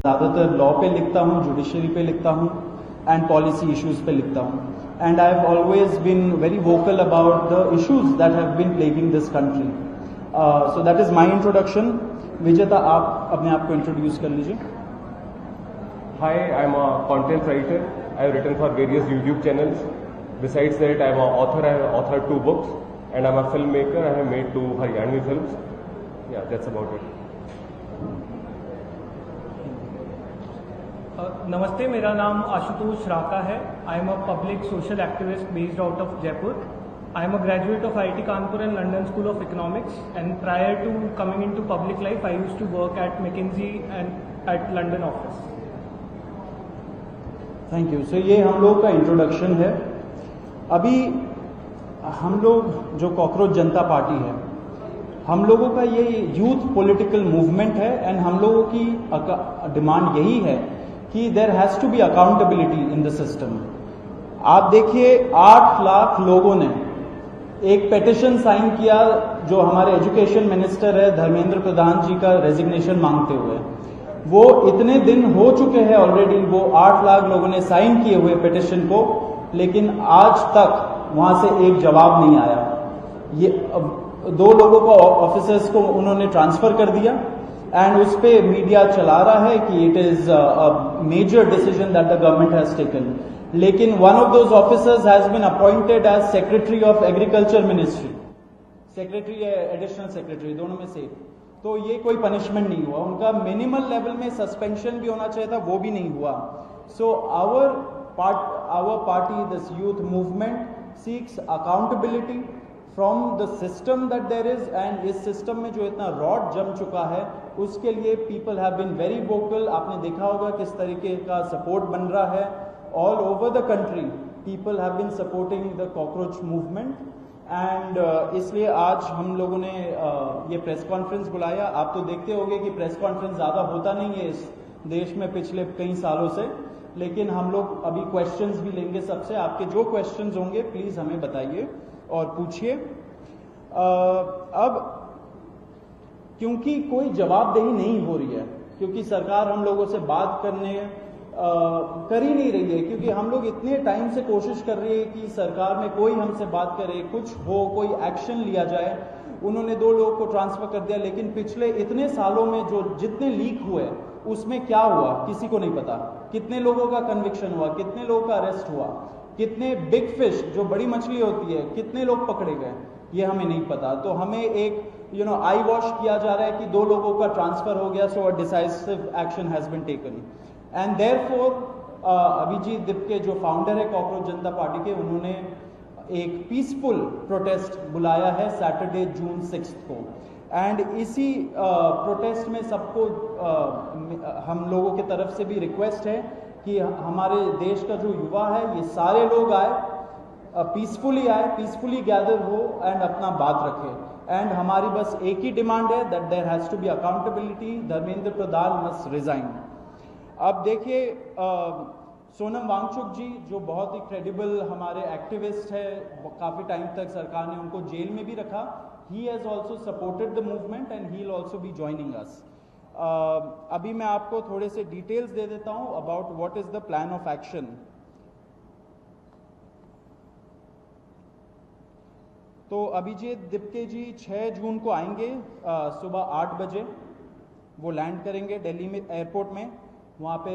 ज़्यादातर लॉ पे लिखता हूँ, जुडिशरी पे लिखता हूँ एंड पॉलिसी इश्यूज पे लिखता हूँ. And I have always been very vocal about the issues that have been plaguing this country. So that is my introduction. Vijeta, आप अपने आप को इंट्रोड्यूस कर लीजिए. Hi, I'm a content writer. I have written for various YouTube channels. Besides that, I'm an author. I have authored 2 books, and I'm a filmmaker. I have made 2 Haryanvi films. Yeah, that's about it. नमस्ते, मेरा नाम आशुतोष राका है. I am a public social activist based out of Jaipur. I am a graduate of IIT Kanpur and London School of Economics, and prior to coming into public life, I used to work at McKinsey and at London office. Thank you. So ये हम लोग का introduction है. अभी हम लोग जो cockroach जनता party है, हम लोगों का ये यूथ पॉलिटिकल मूवमेंट है एंड हम लोगों की डिमांड यही है कि there has to be accountability in the system. आप देखिए 8 लाख लोगों ने एक पेटिशन साइन किया जो हमारे एजुकेशन मिनिस्टर है धर्मेंद्र प्रधान जी का रेजिग्नेशन मांगते हुए. वो इतने दिन हो चुके हैं ऑलरेडी, वो 8 लाख लोगों ने साइन किए हुए पेटिशन को, लेकिन आज तक वहां से एक जवाब नहीं आया. ये 2 लोगों को ऑफिसर्स को उन्होंने ट्रांसफर कर दिया एंड उस पे मीडिया चला रहा है कि it is a major decision that the government has taken. लेकिन one of those officers has been appointed as secretary of agriculture ministry, secretary additional secretary, दोनों में से. तो ये कोई पनिशमेंट नहीं हुआ. उनका मिनिमल लेवल में सस्पेंशन भी होना चाहिए था, वो भी नहीं हुआ. So our party, this youth movement seeks accountability from the system that there is. And इस सिस्टम में जो इतना रॉड जम चुका है उसके लिए people have been very vocal. आपने देखा होगा किस तरीके का सपोर्ट बन रहा है. All over the country people have been supporting the cockroach movement. And इसलिए आज हम लोगों ने ये प्रेस कॉन्फ्रेंस बुलाया. आप तो देखते होंगे कि प्रेस कॉन्फ्रेंस ज़्यादा होता नहीं है इस देश में पिछले कई सालों से, लेकिन हम लोग अभी क्वेश्चंस भी लेंगे सबसे. आपके जो क्वेश्चंस होंगे प्लीज़ हमें बताइए और पूछिए. अब क्योंकि कोई जवाबदेही नहीं हो रही है, क्योंकि सरकार हम लोगों से बात कर ही नहीं रही है, क्योंकि हम लोग इतने टाइम से कोशिश कर रहे हैं कि सरकार में कोई हमसे बात करे, कुछ हो, कोई एक्शन लिया जाए. उन्होंने 2 लोगों को ट्रांसफर कर दिया, लेकिन पिछले इतने सालों में जो जितने लीक हुए उसमें क्या हुआ किसी को नहीं पता. कितने लोगों का कन्विक्शन हुआ, कितने लोगों का अरेस्ट हुआ, कितने बिग फिश जो बड़ी मछली होती है कितने लोग पकड़े गए, ये हमें नहीं पता. तो हमें एक आई वॉश किया जा रहा है कि 2 लोगों का ट्रांसफर हो गया, so a decisive action has been taken. And therefore Abhijit Dipke जो फाउंडर है कॉकरोच जनता पार्टी के, उन्होंने एक पीसफुल प्रोटेस्ट बुलाया है सैटरडे जून 6 को. एंड इसी प्रोटेस्ट में सबको हम लोगों की तरफ से भी रिक्वेस्ट है कि हमारे देश का जो युवा है ये सारे लोग आए, पीसफुली आए, पीसफुली गैदर हो एंड अपना बात रखे. एंड हमारी बस एक ही डिमांड है that there has to be accountability. Dharmendra Pradhan must resign. अब देखिए सोनम वांगचुक जी जो बहुत ही क्रेडिबल हमारे एक्टिविस्ट है, काफ़ी टाइम तक सरकार ने उनको जेल में भी रखा. He has also supported the movement and he will also be joining us. अभी मैं आपको थोड़े से डिटेल्स दे देता हूँ about what is the plan of action. तो अभिजीत दिपके जी 6 जून को आएंगे सुबह 8 बजे. वो लैंड करेंगे दिल्ली में एयरपोर्ट में. वहाँ पे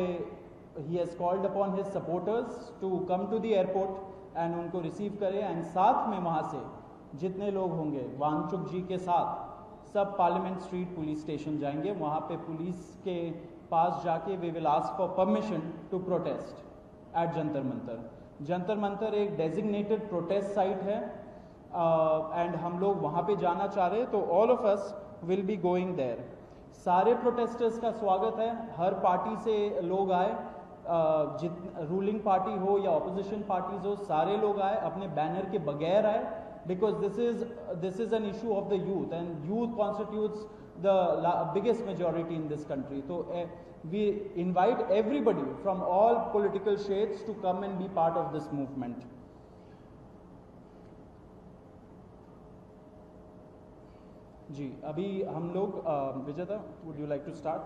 ही has called upon his supporters to come to the airport and उनको रिसीव करें. एंड साथ में वहाँ से जितने लोग होंगे वांगचुक जी के साथ सब पार्लियामेंट स्ट्रीट पुलिस स्टेशन जाएंगे. वहाँ पे पुलिस के पास जाके we will ask for permission to protest at Jantar Mantar. Jantar Mantar एक डेजिग्नेटेड प्रोटेस्ट साइट है एंड हम लोग वहाँ पे जाना चाह रहे हैं, तो all of us will be going there. सारे प्रोटेस्टर्स का स्वागत है, हर पार्टी से लोग आए, रूलिंग पार्टी हो या ऑपोजिशन पार्टीज हो, सारे लोग आए, अपने बैनर के बगैर आए, because this is an issue of the youth and youth constitutes the biggest majority in this country. तो we invite everybody from all political shades to come and be part of this movement. जी अभी हम लोग Vijeta, would you like to start?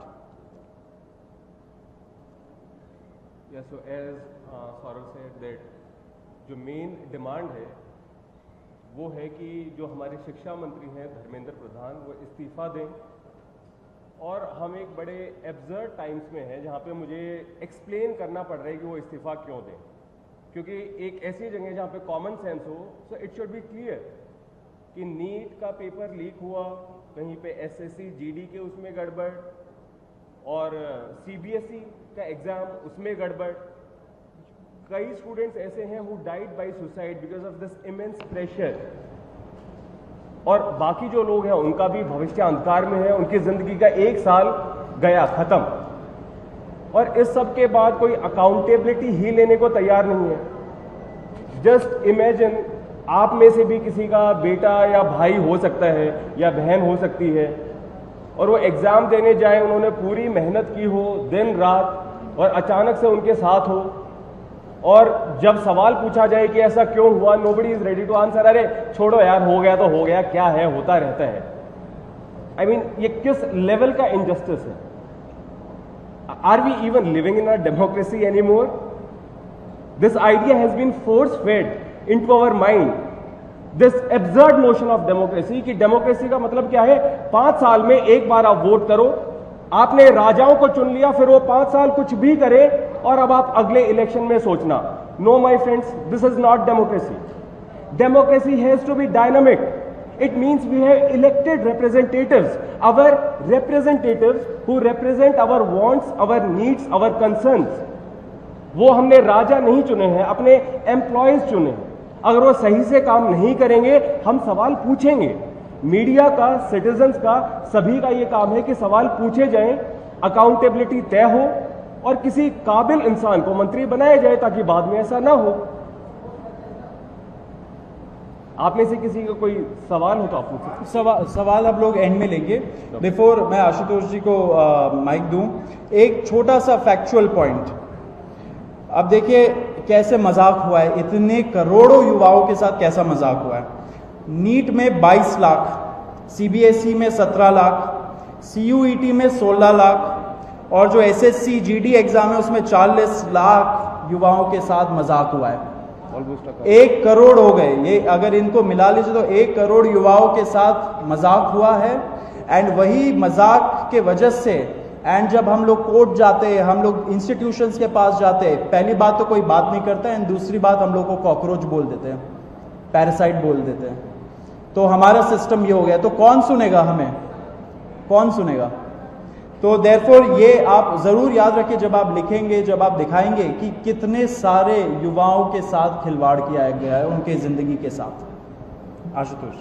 Yeah, so as Saurav said that जो main demand है वो है कि जो हमारे शिक्षा मंत्री हैं धर्मेंद्र प्रधान वो इस्तीफा दें, और हम एक बड़े एब्सर्ड टाइम्स में हैं जहाँ पे मुझे एक्सप्लेन करना पड़ रहा है कि वो इस्तीफा क्यों दें, क्योंकि एक ऐसी जगह जहाँ पे कॉमन सेंस हो, so it should be clear कि नीट का पेपर लीक हुआ, कहीं पे एसएससी जीडी के उसमें गड़बड़, और सीबीएसई का एग्जाम उसमें गड़बड़। कई स्टूडेंट्स ऐसे हैं who died by suicide because of this immense pressure, और बाकी जो लोग हैं उनका भी भविष्य अंधकार में है, उनकी जिंदगी का 1 साल गया खत्म, और इस सब के बाद कोई अकाउंटेबिलिटी ही लेने को तैयार नहीं है। जस्ट इमेजिन, आप में से भी किसी का बेटा या भाई हो सकता है या बहन हो सकती है, और वो एग्जाम देने जाए, उन्होंने पूरी मेहनत की हो दिन रात, और अचानक से उनके साथ हो, और जब सवाल पूछा जाए कि ऐसा क्यों हुआ, nobody is ready to answer. अरे छोड़ो यार, हो गया तो हो गया, क्या है, होता रहता है। आई मीन ये किस लेवल का इनजस्टिस है? Are we even living in a democracy anymore? This idea has been force fed into our mind, this absurd notion of democracy, कि डेमोक्रेसी का मतलब क्या है? 5 साल में एक बार आप वोट करो, आपने राजाओं को चुन लिया, फिर वो 5 साल कुछ भी करे, और अब आप अगले इलेक्शन में सोचना। No my friends, this is not democracy. Democracy has to be dynamic. It means we have elected representatives, our representatives who represent our wants, our needs, our concerns. वो हमने राजा नहीं चुने हैं, अपने एम्प्लॉयज चुने हैं। अगर वो सही से काम नहीं करेंगे, हम सवाल पूछेंगे। मीडिया का, सिटीजन्स का, सभी का ये काम है कि सवाल पूछे जाएं, अकाउंटेबिलिटी तय हो, और किसी काबिल इंसान को मंत्री बनाया जाए ताकि बाद में ऐसा ना हो। आप में से किसी का कोई सवाल हो तो आप पूछिए। सवाल अब लोग एंड में लेंगे। बिफोर मैं आशुतोष जी को माइक दूं, एक छोटा सा फैक्चुअल पॉइंट। अब देखिए कैसे मजाक हुआ है, इतने करोड़ों युवाओं के साथ कैसा मजाक हुआ है। नीट में 22 लाख, सीबीएसई में 17 लाख, सीयूईटी में 16 लाख, और जो एसएससी जीडी एग्जाम है उसमें 40 लाख युवाओं के साथ मजाक हुआ है। 1 करोड़ हो गए ये, अगर इनको मिला लीजिए तो 1 करोड़ युवाओं के साथ मजाक हुआ है। एंड वही मजाक के वजह से, एंड जब हम लोग कोर्ट जाते हैं, हम लोग इंस्टीट्यूशंस के पास जाते हैं, पहली बात तो कोई बात नहीं करता है, एंड दूसरी बात हम लोग को कॉकरोच बोल देते हैं, पैरासाइट बोल देते हैं। तो हमारा सिस्टम ये हो गया, तो कौन सुनेगा हमें, कौन सुनेगा? तो देयरफॉर ये आप जरूर याद रखिए जब आप लिखेंगे, जब आप दिखाएंगे कि कितने सारे युवाओं के साथ खिलवाड़ किया गया है, उनके जिंदगी के साथ। आशुतोष।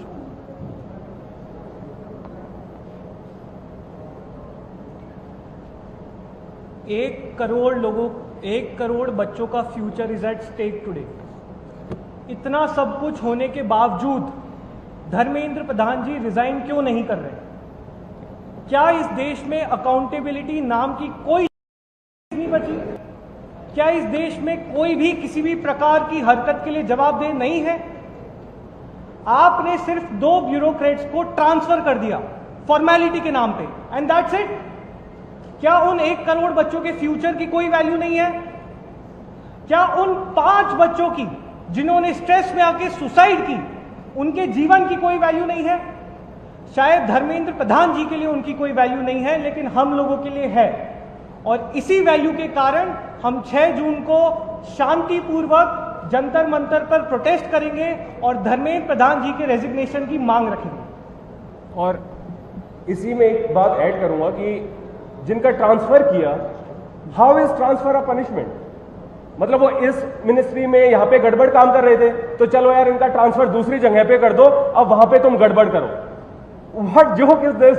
एक करोड़ बच्चों का future is at stake today. इतना सब कुछ होने के बावजूद धर्मेंद्र प्रधान जी रिजाइन क्यों नहीं कर रहे? क्या इस देश में अकाउंटेबिलिटी नाम की कोई नहीं बची? क्या इस देश में कोई भी किसी भी प्रकार की हरकत के लिए जवाबदेह नहीं है? आपने सिर्फ 2 ब्यूरोक्रेट्स को ट्रांसफर कर दिया फॉर्मेलिटी के नाम पे, एंड दैट्स इट। क्या उन 1 करोड़ बच्चों के फ्यूचर की कोई वैल्यू नहीं है? क्या उन 5 बच्चों की जिन्होंने स्ट्रेस में आके सुसाइड की, उनके जीवन की कोई वैल्यू नहीं है? शायद धर्मेंद्र प्रधान जी के लिए उनकी कोई वैल्यू नहीं है, लेकिन हम लोगों के लिए है। और इसी वैल्यू के कारण हम 6 जून को शांतिपूर्वक जंतर मंतर पर प्रोटेस्ट करेंगे और धर्मेंद्र प्रधान जी के रेजिग्नेशन की मांग रखेंगे। और इसी में एक बात ऐड करूंगा कि जिनका ट्रांसफर किया, how is transfer a punishment? मतलब वो इस मिनिस्ट्री में यहां पे गड़बड़ काम कर रहे थे, तो चलो यार इनका ट्रांसफर दूसरी जगह पे कर दो, अब वहां पे तुम गड़बड़ करो। What joke is this?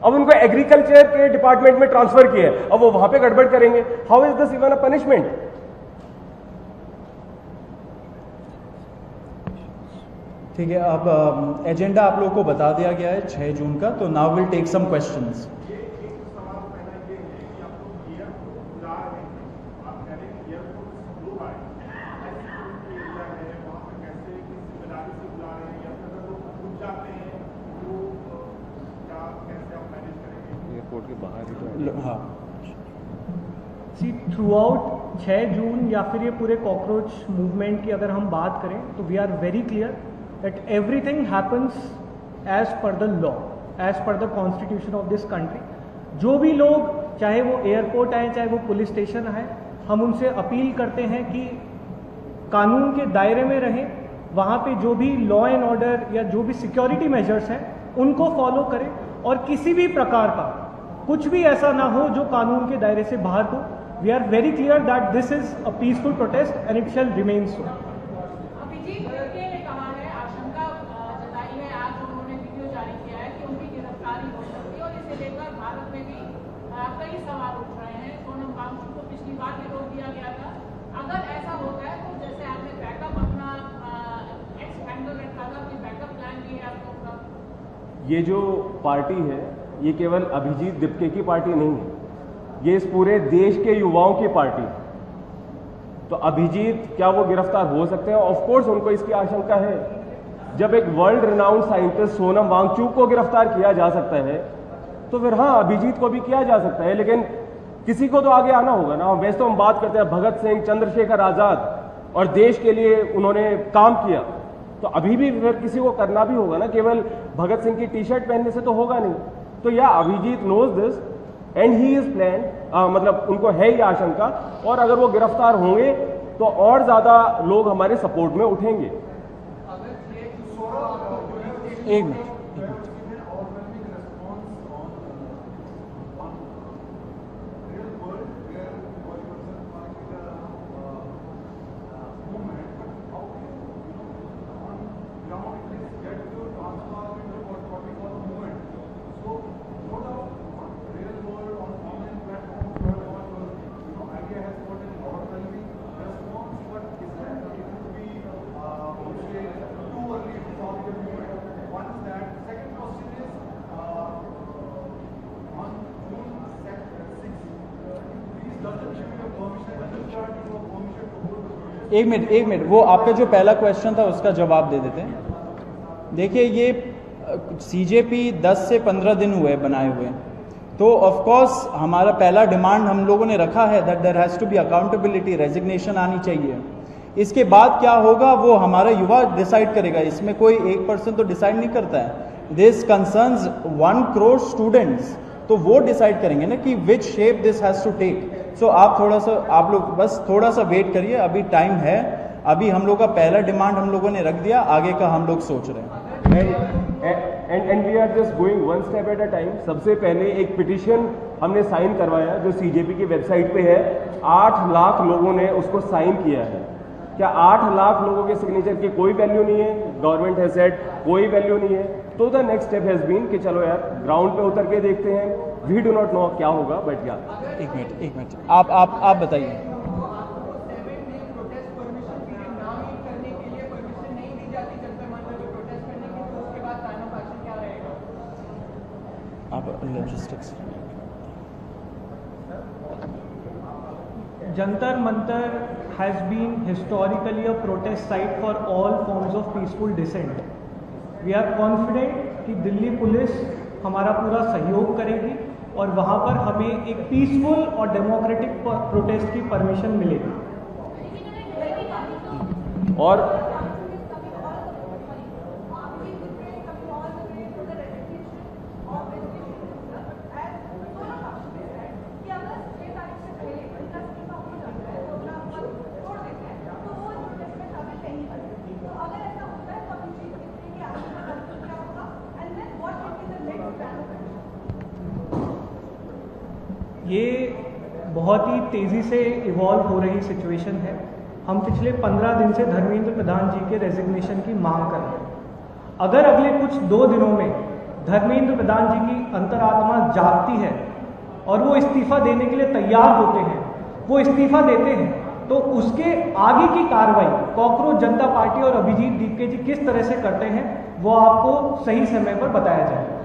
अब उनको एग्रीकल्चर के डिपार्टमेंट में ट्रांसफर किया है, अब वो वहां पे गड़बड़ करेंगे। How is this even a punishment? ठीक है, अब एजेंडा आप लोगों को बता दिया गया है 6 जून का, तो now will take some questions. Airport के बाहर ही तो हाँ, सी थ्रू आउट 6 जून या फिर ये पूरे कॉकरोच मूवमेंट की अगर हम बात करें तो we are very clear that everything happens as per the law, as per the constitution of this country. जो भी लोग, चाहे वो एयरपोर्ट आए चाहे वो पुलिस स्टेशन आए, हम उनसे अपील करते हैं कि कानून के दायरे में रहें, वहाँ पे जो भी लॉ एंड ऑर्डर या जो भी सिक्योरिटी मेजर्स हैं उनको फॉलो करें, और किसी भी प्रकार का कुछ भी ऐसा ना हो जो कानून के दायरे से बाहर हो। We are very clear that this is a peaceful protest and it shall remain so. Abhijit ने कहा है, आशंका जताई है, आज उन्होंने वीडियो जारी किया है कि उनकी गिरफ्तारी हो सकती है, और इसे लेकर भारत में भी कई सवाल उठ रहे हैं। सोनम वांगचुक को पिछली बार भी रोक दिया गया था। अगर ऐसा होता है तो जैसे आपने बैकअप अपना एक्सपेंडर रखा था, कोई बैकअप प्लान भी है आप लोग का? ये जो पार्टी है ये केवल अभिजीत दिप्के की पार्टी नहीं है, ये इस पूरे देश के युवाओं की पार्टी है। तो अभिजीत क्या वो गिरफ्तार हो सकते हैं? ऑफ कोर्स उनको इसकी आशंका है। जब एक world renowned scientist Sonam Wangchuk को गिरफ्तार किया जा सकता है तो फिर हाँ, अभिजीत को भी किया जा सकता है, लेकिन किसी को तो आगे आना होगा ना। वैसे तो हम बात करते हैं भगत सिंह, चंद्रशेखर आजाद, और देश के लिए उन्होंने काम किया, तो अभी भी फिर किसी को करना भी होगा ना। केवल भगत सिंह की टी शर्ट पहनने से तो होगा नहीं। तो या Abhijit knows this and he is plan, मतलब उनको है ये आशंका, और अगर वो गिरफ्तार होंगे तो और ज्यादा लोग हमारे सपोर्ट में उठेंगे। एक मिनट, एक मिनट, वो आपका जो पहला क्वेश्चन था उसका जवाब दे देते हैं। देखिए, ये सीजेपी 10 से 15 दिन हुए बनाए हुए, तो ऑफ कोर्स हमारा पहला डिमांड हम लोगों ने रखा है that there has to be accountability, resignation आनी चाहिए। इसके बाद क्या होगा वो हमारा युवा डिसाइड करेगा, इसमें कोई एक पर्सन तो डिसाइड नहीं करता है। दिस कंसर्न्स 1 करोड़ स्टूडेंट्स, तो वो डिसाइड करेंगे ना कि which shape this has to take. So आप लोग बस थोड़ा सा वेट करिए, अभी टाइम है। अभी हम लोग का पहला डिमांड हम लोगों ने रख दिया, आगे का हम लोग सोच रहे हैं। And we are just going 1 step at a time. सबसे पहले एक पिटीशन हमने साइन करवाया जो सीजेपी की वेबसाइट पे है। 8 लाख लोगों ने उसको साइन किया है। क्या 8 लाख लोगों के सिग्नेचर की कोई वैल्यू नहीं है? गवर्नमेंट हैज सेड कोई वैल्यू नहीं है। तो the next step has been कि चलो यार ग्राउंड पे उतर के देखते हैं। वी डू नॉट नो क्या होगा, बट या एक मिनट, आप बताइए। आप logistics Jantar Mantar has been historically a protest site for all forms of peaceful dissent. We are confident कि दिल्ली पुलिस हमारा पूरा सहयोग करेगी और वहाँ पर हमें एक पीसफुल और डेमोक्रेटिक प्रोटेस्ट की परमिशन मिलेगी। और ये बहुत ही तेज़ी से इवॉल्व हो रही सिचुएशन है। हम पिछले 15 दिन से धर्मेंद्र प्रधान जी के रेजिग्नेशन की मांग कर रहे हैं। अगर अगले कुछ 2 दिनों में धर्मेंद्र प्रधान जी की अंतरात्मा जागती है और वो इस्तीफा देने के लिए तैयार होते हैं, वो इस्तीफा देते हैं, तो उसके आगे की कार्रवाई कॉकरोच जनता पार्टी और अभिजीत दीपके जी किस तरह से करते हैं वो आपको सही समय पर बताया जाएगा।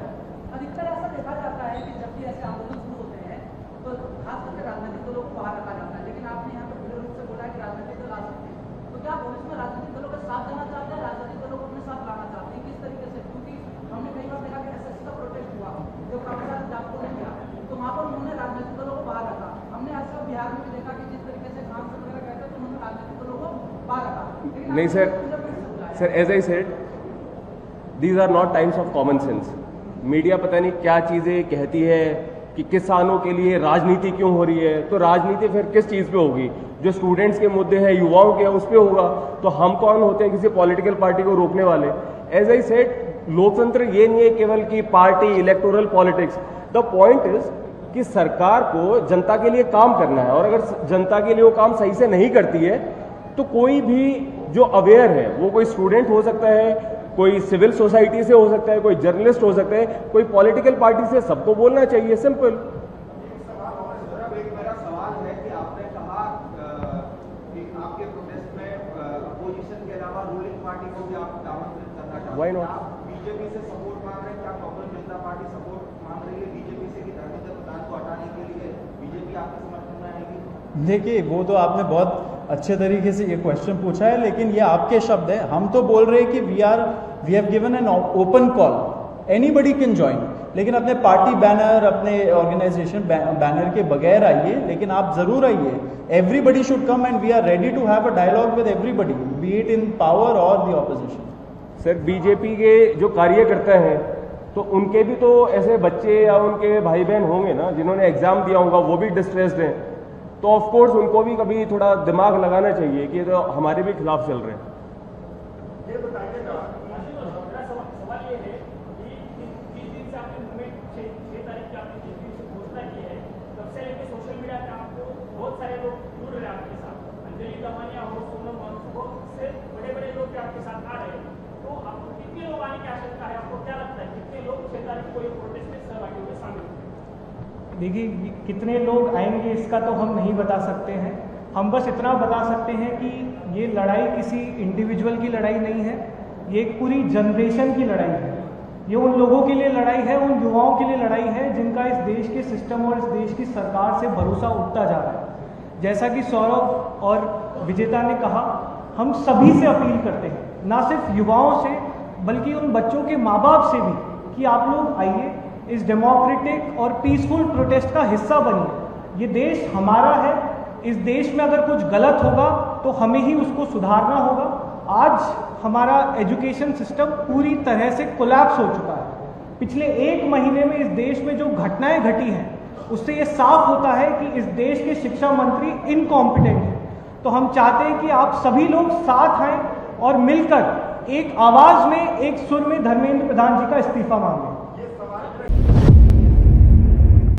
अधिकतर ऐसा देखा जाता है कि जब भी ऐसे आंदोलन शुरू होते हैं तो खास करके राजनीतिक दलों को बाहर रखा जाता है, लेकिन आपने यहाँ पर खुले रूप से बोला है कि राजनीतिक दल आ सकते हैं, तो क्या आप इसमें राजनीतिक दलों का साथ देना चाहते हैं, राजनीतिक दलों को अपने साथ लाना चाहते हैं, किस तरीके से? क्योंकि हमने कई बार देखा कि एसएससी का प्रोटेस्ट हुआ जो काफी सारे जागरूक ने किया, तो वहाँ पर उन्होंने राजनीतिक दलों को बाहर रखा। हमने ऐसा बिहार में नहीं sir, as I said, these are not times of common sense. Media पता नहीं क्या चीजें कहती है कि किसानों के लिए राजनीति क्यों हो रही है, तो राजनीति फिर किस चीज पे होगी? जो स्टूडेंट्स के मुद्दे हैं, युवाओं के, उस पे होगा। तो हम कौन होते हैं किसी पॉलिटिकल पार्टी को रोकने वाले? एज आई सेड, लोकतंत्र ये नहीं है केवल कि party, electoral politics. The point is कि सरकार को जनता के लिए काम करना है, और अगर जनता के लिए वो काम सही से नहीं करती है तो कोई भी जो अवेयर है, वो कोई स्टूडेंट हो सकता है, कोई सिविल सोसाइटी से हो सकता है, कोई जर्नलिस्ट हो सकता है, कोई पॉलिटिकल पार्टी से, सबको बोलना चाहिए। सिंपल। मेरा सवाल है कि आपने कहा कि आपके प्रोटेस्ट में अपोजिशन के अलावा रूलिंग पार्टी को भी आप आमंत्रित करना चाहते हैं। Why not? आप बीजेपी से सपोर्ट मांग रहे हैं, क्या कांग्रेस जनता पार्टी सपोर्ट मांग रही है बीजेपी से कि धर्मेंद्र प्रधान को हटाने के लिए बीजेपी आपके समर्थन में आएगी? देखिए, वो तो आपने बहुत अच्छे तरीके से ये क्वेश्चन पूछा है, लेकिन ये आपके शब्द है। हम तो बोल रहे हैं कि we have given an open call, anybody can join, लेकिन अपने पार्टी बैनर, अपने ऑर्गेनाइजेशन बैनर के बगैर आइए, लेकिन आप जरूर आइए। Everybody should come and we are ready to have a dialogue with everybody, be it in power और द ऑपोजिशन। सर, बीजेपी के जो कार्यकर्ता हैं, तो उनके भी तो ऐसे बच्चे या उनके भाई बहन होंगे ना जिन्होंने एग्जाम दिया होगा, वो भी डिस्ट्रेस्ड हैं। तो ऑफ कोर्स उनको भी कभी थोड़ा दिमाग लगाना चाहिए कि तो हमारे भी खिलाफ चल रहे हैं। ये बताइए ना, मेरा सवाल ये है कि जिस दिन से आपने मूवमेंट 6 तारीख की आपने जिस दिन से घोषणा की है, तब से लेकर सोशल मीडिया पे आपको बहुत सारे लोग जुड़ रहे हैं आपके साथ। अंजलि दमानिया हो, सोनम वांगचुक हो, इससे बड़े बड़े लोग भी आपके साथ आ रहे हैं। तो आपको कितने लोग आने की आशंका है? आपको क्या लगता है कितने लोग 6 तारीख को ये प्रोटेस्ट में सहभागी होंगे, शामिल होंगे? देखिए, कितने लोग आएंगे इसका तो हम नहीं बता सकते हैं। हम बस इतना बता सकते हैं कि ये लड़ाई किसी इंडिविजुअल की लड़ाई नहीं है, ये एक पूरी जनरेशन की लड़ाई है। ये उन लोगों के लिए लड़ाई है, उन युवाओं के लिए लड़ाई है जिनका इस देश के सिस्टम और इस देश की सरकार से भरोसा उठता जा रहा है। जैसा कि सौरभ और विजेता ने कहा, हम सभी से अपील करते हैं, ना सिर्फ युवाओं से बल्कि उन बच्चों के माँ बाप से भी, कि आप लोग आइए, इस डेमोक्रेटिक और पीसफुल प्रोटेस्ट का हिस्सा बनिए। ये देश हमारा है, इस देश में अगर कुछ गलत होगा तो हमें ही उसको सुधारना होगा। आज हमारा एजुकेशन सिस्टम पूरी तरह से कोलैप्स हो चुका है। पिछले 1 महीने में इस देश में जो घटनाएं घटी हैं, उससे ये साफ होता है कि इस देश के शिक्षा मंत्री इनकॉम्पिटेंट हैं। तो हम चाहते हैं कि आप सभी लोग साथ आएं और मिलकर एक आवाज में, एक सुर में धर्मेंद्र प्रधान जी का इस्तीफा मांगें।